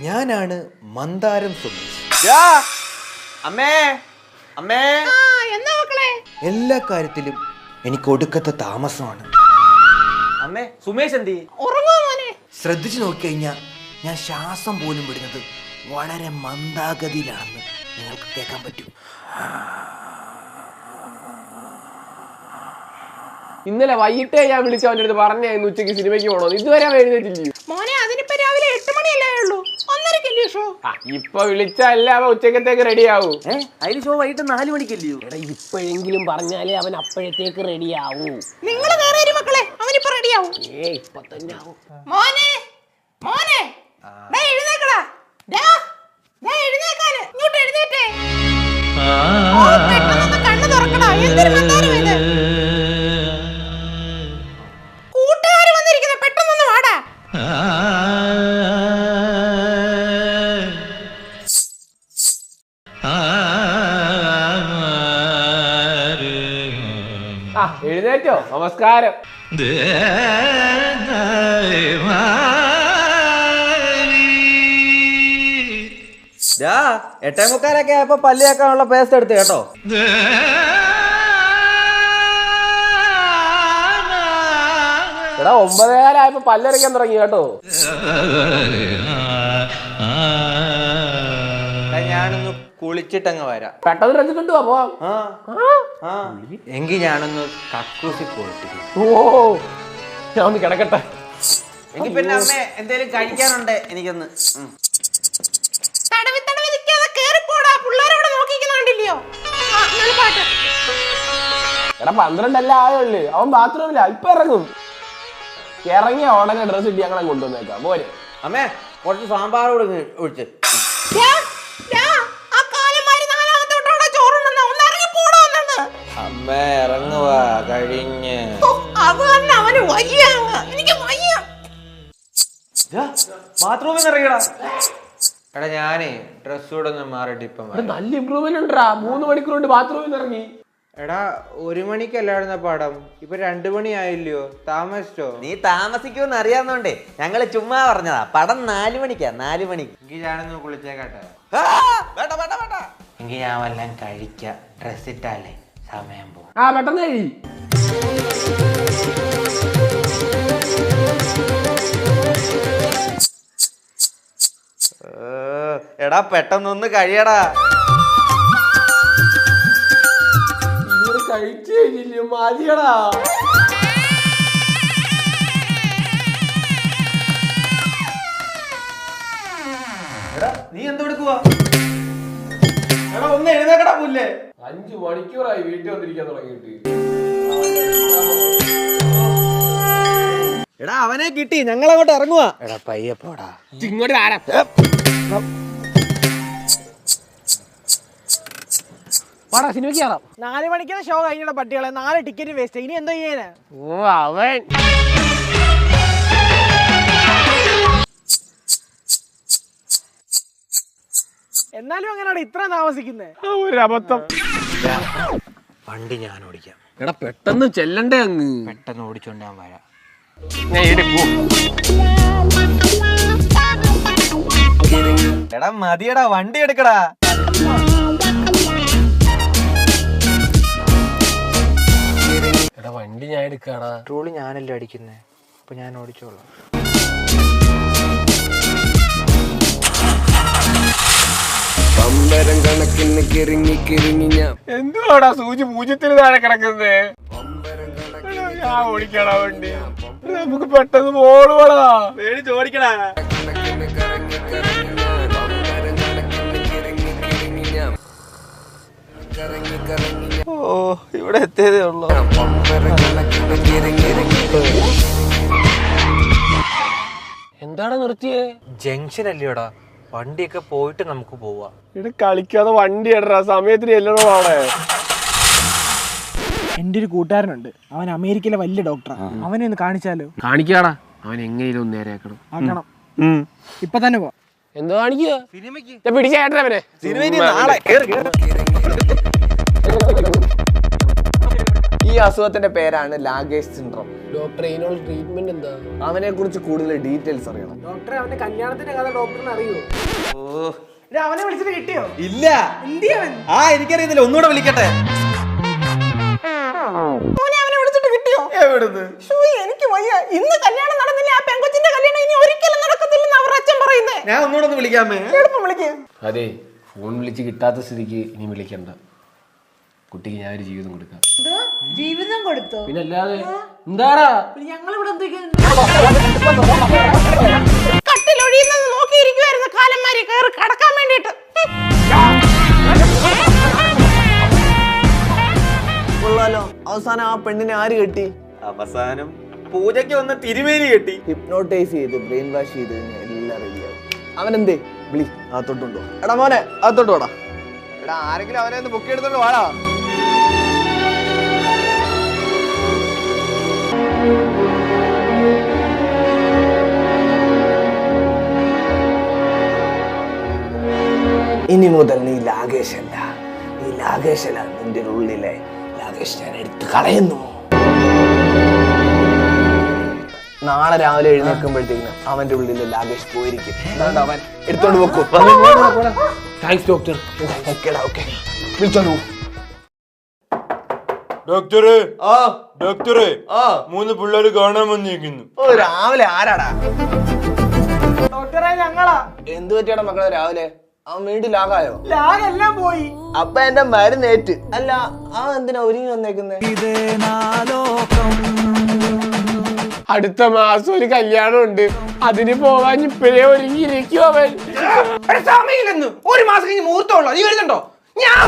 ഞാനാണ് മന്ദാരം സുമേഷ്. എല്ലാ കാര്യത്തിലും എനിക്ക് ഒടുക്കത്തെ താമസമാണ്. അമ്മേ സുമേഷ് എന്തി ശ്രദ്ധിച്ചു നോക്കിക്കഴിഞ്ഞാൽ ഞാൻ ശ്വാസം പോലും വിടുന്നത് വളരെ മന്ദാഗതിയിലാണെന്ന് നിങ്ങൾക്ക് കേൾക്കാൻ പറ്റും. ഇന്നലെ വൈകിട്ടേ ഞാൻ വിളിച്ച അവൻ്റെ അടുത്ത് പറഞ്ഞായിരുന്നു ഉച്ചയ്ക്ക് സിനിമയ്ക്ക് പോകണമെന്ന്. ഇതുവരെ എഴുന്നേറ്റില്ലയോ മോനെ? അതിനിപ്പോ രാവിലെ 8 മണിയല്ലേ ഉള്ളൂ, 1:30 ഷോ. ഇപ്പൊ വിളിച്ചല്ല അവൻ ഉച്ചക്കത്തേക്ക് റെഡി ആവൂ. അതിന് ഷോ വൈകിട്ട് 4 മണിക്കല്ലയോ? എടാ ഇപ്പോഴെങ്കിലും പറഞ്ഞാലേ അവൻ അപ്പോഴത്തേക്ക് റെഡി ആവൂ. നിങ്ങൾ നേരെ മക്കളെ, അവനിപ്പോ റെഡി ആവും. ഇപ്പൊ തന്നെ ആവും. മോനെ മോനെ എഴുന്നേക്കടാ, എഴുന്നേക്കാന്, ഇങ്ങോട്ട് എഴുന്നേറ്റേ. പെട്ടെന്ന് കണ്ണു തുറക്കടാ. എന്തൊരു മന്ദാരം ഇത്. കൂട്ടുകാര് വന്നിരിക്കുന്ന, പെട്ടെന്നൊന്ന് വാടാ. എഴുന്നേറ്റോ? നമസ്കാരം. എട്ടേമുക്കാലൊക്കെ ആയപ്പോ പല്ല് കേൾക്കാനുള്ള പേസ്റ്റ് എടുത്ത് കേട്ടോ. എടാ 9:15 പല്ലരയ്ക്കാൻ തുടങ്ങി കേട്ടോ. ഞാനൊന്ന് കുളിച്ചിട്ടങ്ങ് വരാം. പെട്ടെന്ന് രസിച്ചിട്ട് പോ. എങ്കിൽ ഞാനൊന്ന് കക്കൂസി പോയിട്ട്. ഓ ഞാൻ ഒന്ന് കിടക്കട്ടെ. എങ്കിൽ പിന്നെ അമ്മേ എന്തേലും കഴിക്കാനുണ്ട് എനിക്കൊന്ന്. തടവി തടവി നിൽക്കാതെ കേറിപ്പോടാ. പിള്ളേരവിടെ നോക്കിക്കുന്നുണ്ടില്ലയോ? പാട്ട്. എടാ 12 ആയുള്ളു. അവൻ ബാത്റൂമില്ല, ഇപ്പൊ ഇറങ്ങും. ഇറങ്ങിയ ഉടനെ ഡ്രസ് ഇട്ടി ഞങ്ങളെ കൊണ്ടുവന്നേക്കാം. പോരെ അമ്മേ കുറച്ച് സാമ്പാർ കൂടെ ഒഴിച്ച്. അമ്മ ഇറങ്ങുവാ കഴിഞ്ഞ്. ബാത്റൂമിൽ ഇറങ്ങിയടാ. എടാ ഞാനേ ഡ്രസ് കൂടെ ഒന്ന് മാറിയിട്ട് ഇപ്പം നല്ല ഇമ്പ്രൂവ്മെന്റ് ഉണ്ടാ. 3 മണിക്കൂർ കൊണ്ട് ബാത്റൂമിൽ ഇറങ്ങി. എടാ 1 മണിക്കല്ലായിരുന്ന പടം, ഇപ്പൊ 2 മണി ആയില്ലയോ? താമസിച്ചോ? നീ താമസിക്കുമെന്ന് അറിയാവുന്നോണ്ടേ ഞങ്ങള് ചുമ്മാ പറഞ്ഞതാ. പടം 4 മണിക്കാ. 4 മണിക്ക്. എങ്കിൽ ഞാനൊന്ന് കുളിച്ചേക്കട്ടെ. എങ്കിൽ ഞാൻ വല്ലതും കഴിക്കാം. ഡ്രസ് ഇട്ടാലേ സമയം പോകും. പെട്ടെന്ന് കഴി. എടാ പെട്ടെന്നൊന്ന് കഴിയടാ. കഴിച്ചു കഴിഞ്ഞില്ലയോ? മതിയടാ. എടാ നീ എന്തെടുക്കുവാ? എടാ ഒന്ന് എഴുന്നേക്കടാ പുല്ലേ. 5 മണിക്കൂറായി വീട്ടിൽ വന്നിരിക്കാൻ തുടങ്ങിയിട്ട്. എടാ അവനെ കിട്ടി, ഞങ്ങളങ്ങോട്ട് ഇറങ്ങുവാ. എടാ പയ്യെ പോടാ. ഇങ്ങോട്ട് ആരാ? 4 മണിക്കാണ് ഷോ കഴിഞ്ഞ പട്ടികളെ. 4 ടിക്കറ്റ് വേസ്റ്റ്. ഇനി എന്താ ചെയ്യാനാ? ഓ അവൻ എന്നാലും അങ്ങനെയാണ് ഇത്ര താമസിക്കുന്നത്. ഒരു അബദ്ധം. വണ്ടി ഞാൻ ഓടിക്കാം. എടാ പെട്ടെന്ന് ചെല്ലണ്ടേ അങ്ങ്. പെട്ടെന്ന് ഓടിച്ചോണ്ട് ഞാൻ വരാം. എടാ മതിയടാ, വണ്ടി എടുക്കടാ. എടാ വണ്ടി ഞാൻ എടുക്കാടാ. ട്രോളി ഞാനല്ലേ അടിക്കുന്നേ, അപ്പൊ ഞാൻ ഓടിച്ചോളാം. പമ്പരം കണക്കിന് കിറങ്ങി കിറങ്ങി ഞാൻ. എന്തുവാടാ സൂചി 0 താഴെ കിടക്കുന്നേ? ഞാൻ ഓടിക്കടാ വണ്ടി. നമുക്ക് പെട്ടെന്ന് പോടാ. പേടിച്ച് ഓടിക്കടാ. കണക്കിന് കറങ്ങി കറങ്ങി ഞാൻ. പമ്പരം കണക്കിന് കിറങ്ങി കിറങ്ങി ഞാൻ. കറങ്ങി കറങ്ങി ഞാൻ. ഓ ഇവിടെ എത്തിയതേ ഉള്ളൂ. പമ്പരം കണക്കിന് കിറങ്ങി കിറങ്ങി. എന്താടാ നിർത്തിയേ? ജംഗ്ഷൻ അല്ലയോടാ, വണ്ടിയൊക്കെ പോയിട്ട് നമുക്ക് പോവാ. ഇവിടെ കളിക്കാതെ വണ്ടി ഇടറാ. സമയത്തിന് എല്ലണോ അവിടെ. എന്റെ ഒരു കൂട്ടുകാരനുണ്ട്, അവൻ അമേരിക്കയിലെ വലിയ ഡോക്ടറാണ്. അവനെ ഒന്ന് കാണിച്ചാലോ? കാണിക്കാടാ. അവൻ എങ്ങനെയും നേരെയാക്കണം. ആക്കണം. ഇപ്പൊ തന്നെ പോ. എന്തോ കാണിക്കുക? പിടിച്ചേട്ടവനെ സിനിമ നാളെ. ഈ അസുഖത്തിന്റെ പേരാണ് ലാഗേജ് സിൻഡ്രോം. ഡോക്ടർ ഇതിനുള്ള ട്രീറ്റ്മെന്റ് എന്താ? അവനെ കുറിച്ച് കൂടുതൽ ഡീറ്റെയിൽസ് അറിയണം. ഡോക്ടറെ അവന്റെ കല്യാണത്തിന്റെ കഥ ഡോക്ടറിന് അറിയോ? അവനെ വിളിച്ചിട്ട് കിട്ടിയോ? ഇല്ല. എനിക്കറിയത്തില്ല, ഒന്നുകൂടെ വിളിക്കട്ടെ. അവനെ വിളിച്ചിട്ട് കിട്ടിയോ? എവിടുന്ന്? എനിക്ക് വയ്യ. ഇന്ന് കല്യാണം നടന്നില്ല, ആ പെങ്കൊച്ചിന്റെ കല്യാണം ഇനി ഒരിക്കലും നടക്കത്തില്ലെന്ന് അവർ അച്ഛൻ പറയുന്നേ. ഞാൻ ഒന്നുകൂടെ ഒന്ന് വിളിക്കാമേ. എളുപ്പം വിളിക്കേ. അതെ, ഫോൺ വിളിച്ച് കിട്ടാത്ത സ്ഥിതിക്ക് ഇനി വിളിക്കണ്ട. കുട്ടിക്ക് ഞാൻ ഒരു ജീവിതം കൊടുക്കാം. ജീവിതം കൊടുത്തോ? പിന്നെ അല്ലാതെ എന്താടാ? ഞങ്ങളിവിടെ കട്ടിലൊഴിയുന്നത് നോക്കിയിരിക്കുവായിരുന്നു കാലന്മാര് കയറി കടക്കാൻ വേണ്ടിട്ട്. കൊള്ളാലോ, അവസാനം ആ പെണ്ണിനെ ആര് കെട്ടി? അവസാനം പൂജയ്ക്ക് വന്ന് തിരുമേനി കെട്ടി. ഹിപ്നോട്ടൈസ് ചെയ്ത് ബ്രെയിൻ വാഷ് ചെയ്ത് എല്ലാം റെഡിയാവും. അവനെന്തേ വിളി, അകത്തോട്ടുണ്ടോ? എടാ മോനെ, അകത്തോട്ട് വാടാ. എടാ ആരെങ്കിലും അവനെ ഒന്ന് ബുക്ക് എടുത്തോണ്ട് വാടാ. ഇനി മുതൽ നീ ലാഗേഷല്ല, നീ ലാഗേഷല്ല. നിന്റെ ഉള്ളിലെ ലാഗേഷ് ഞാൻ എടുത്ത് കളയുന്നു. നാളെ രാവിലെ എഴുന്നേൽക്കുമ്പോഴത്തേക്കിനും അവന്റെ ഉള്ളിലെ ലാഗേഷ് പോയിരിക്കും. അതുകൊണ്ട് അവൻ എടുത്തോണ്ട് വെക്കും. Thanks doctor. ഓക്കെ, വിളിച്ചോളൂ. ഡോക്ടറെ, ഡോക്ടറെ, 3 പിള്ളേര് കാണാൻ വന്നിരിക്കുന്നു. ഓ, രാവിലെ ആരാടാ? ഡോക്ടറെ ഞങ്ങളാ. എന്ത് പറ്റിയാടാ മക്കളെ രാവിലെ? അവൻ വീണ്ടും ലാഗായോ? ലാഗെല്ലാം പോയി. അപ്പൊ എന്റെ മരുന്നേറ്റ്. അല്ല, ആ എന്തിനാ ഒരുങ്ങി വന്നേക്കുന്നേ? അടുത്ത മാസം ഒരു കല്യാണം ഉണ്ട്, അതിന് പോവാൻ ഇപ്പോഴേ ഒരുങ്ങിയിരിക്കും അവൻ. സമയമില്ലെന്ന്. 1 മാസം കഴിഞ്ഞ് മുഹൂർത്തമുള്ളൂ. നീ വരുന്നുണ്ടോ? ഞാൻ